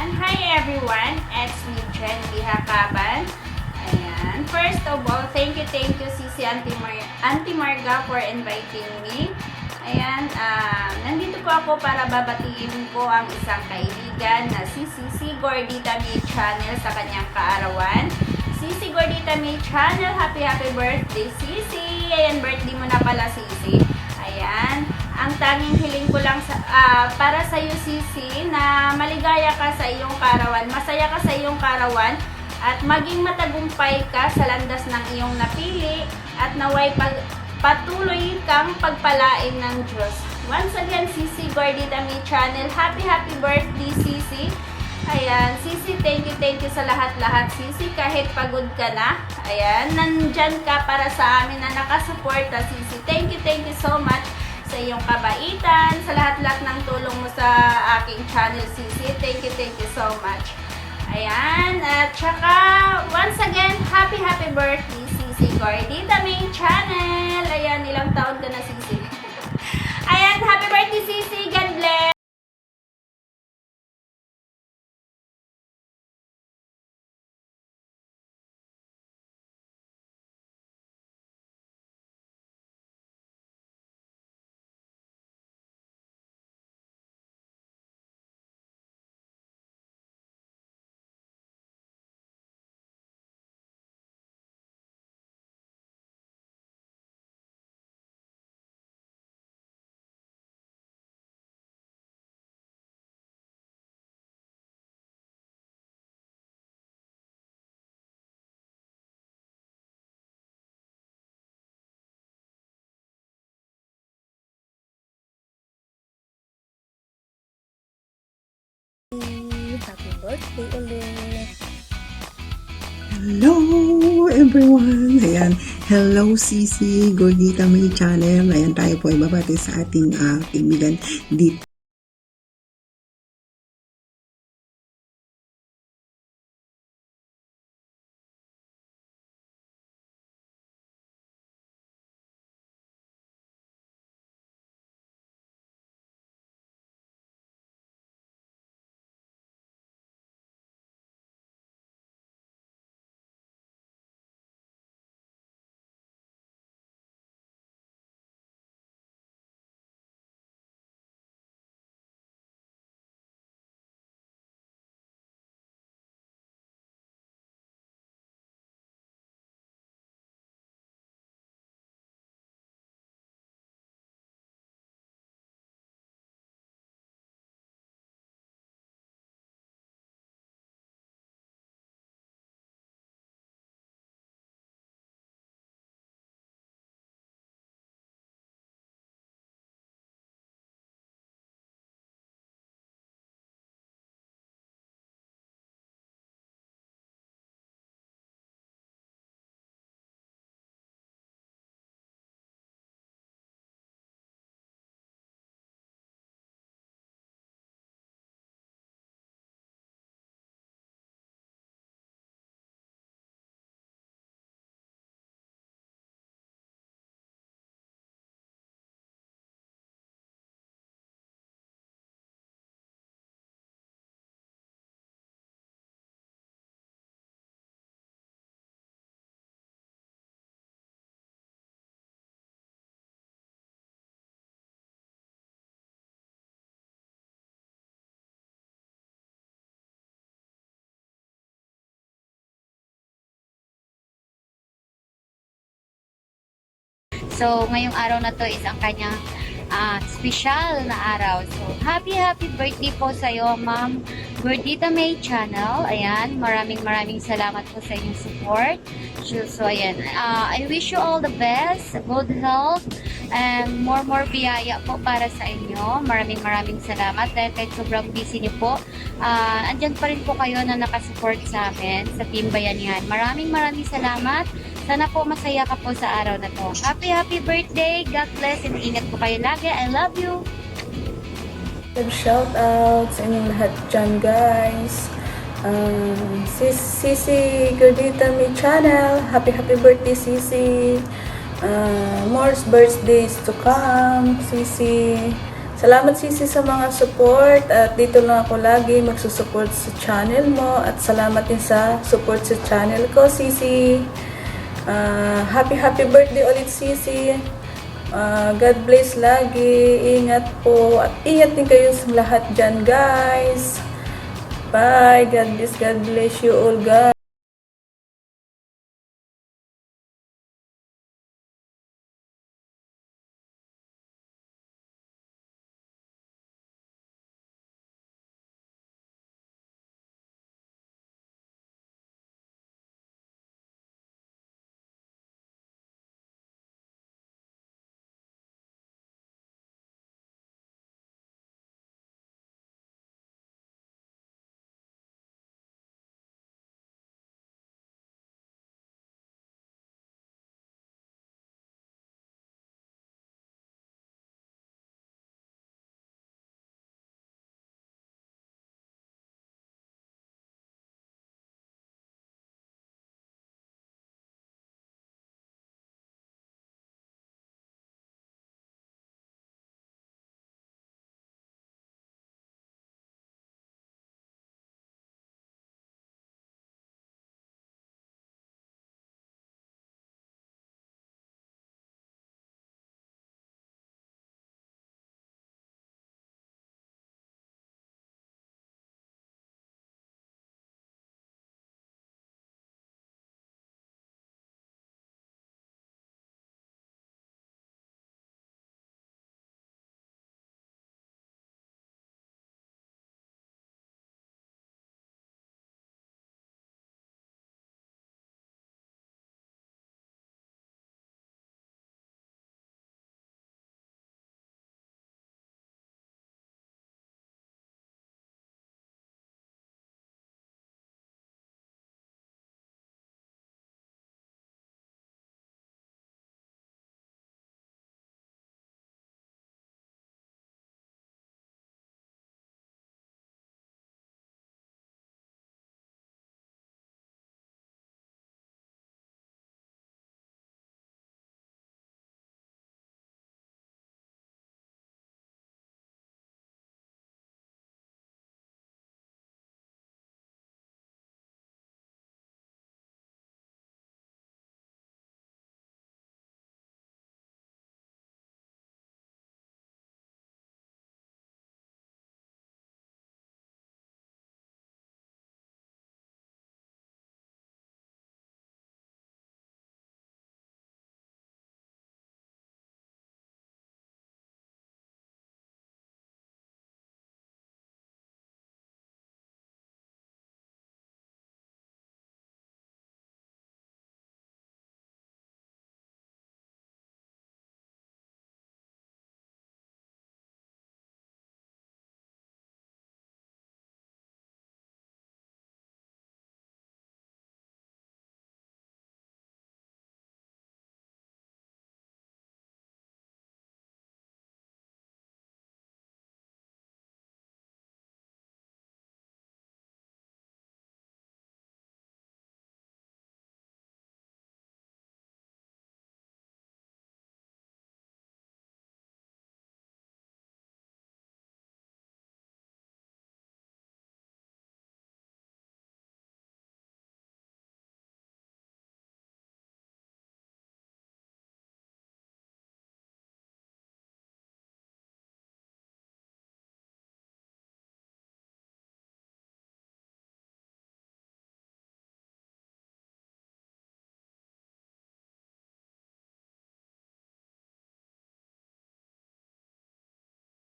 And hi everyone, it's me Jen Bihakaban. Ayan. First of all, thank you Sisi Auntie Marga for inviting me. Ayan, nandito po ako para babatiin ko ang isang kaibigan na si Sisi Gordita May Channel sa kanyang kaarawan. Sisi Gordita May Channel, happy birthday Sisi! Ayan, birthday mo na pala Sisi. Ayan, ang tanging hiling ko lang para sa iyo Sisi na maligaya ka sa iyong karawan, masaya ka sa iyong karawan at maging matagumpay ka sa landas ng iyong napili at naway patuloy kang pagpalain ng Diyos. Once again, Sisi Gordita May Channel, happy birthday Sisi! Ayan, Sisi, thank you sa lahat-lahat Sisi, kahit pagod ka na. Ayan, nandyan ka para sa amin na nakasuporta Sisi. Thank you so much sa iyong kabaitan, sa lahat-lahat ng tulong mo sa aking channel Sisi. Thank you so much. Ayan, at saka once again, happy birthday Sisi Gordita May Channel. Ayan, ilang taon ka na Sisi. Ayan, happy birthday Sisi, God bless. Happy birthday ulit! Hello everyone! Ayan, hello Sisi Gordita May Channel. Ayan, tayo po ay babati sa ating kaibigan dito. So, ngayong araw na to is ang kanyang special na araw. So, happy birthday po sa iyo, Ma'am Gordita May Channel. Ayan, maraming salamat po sa inyong support. So, ayan, I wish you all the best, good health, and more biyaya po para sa inyo. Maraming salamat dahil kahit sobrang busy niyo po, andyan pa rin po kayo na nakasupport sa amin, sa Team Bayanihan. Maraming salamat. Sana po masaya ka po sa araw na to. Happy birthday. God bless and ingat po kayo lagi. I love you. Shout out sa inyong lahat dyan, guys. Sisi Gordita May Channel. Happy birthday, Sisi. More birthdays to come, Sisi. Salamat, Sisi, sa mga support. At dito lang ako lagi magsusupport sa channel mo. At salamat din sa support sa channel ko, Sisi. Happy birthday ulit, Sisi. God bless lagi. Ingat po. At ingat din kayo sa lahat dyan, guys. Bye. God bless you all, guys.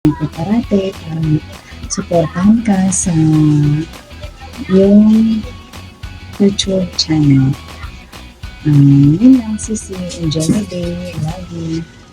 ko parate para supportahan ka sa yung YouTube channel. Yun lang, Sisi. Enjoy my day. Love you.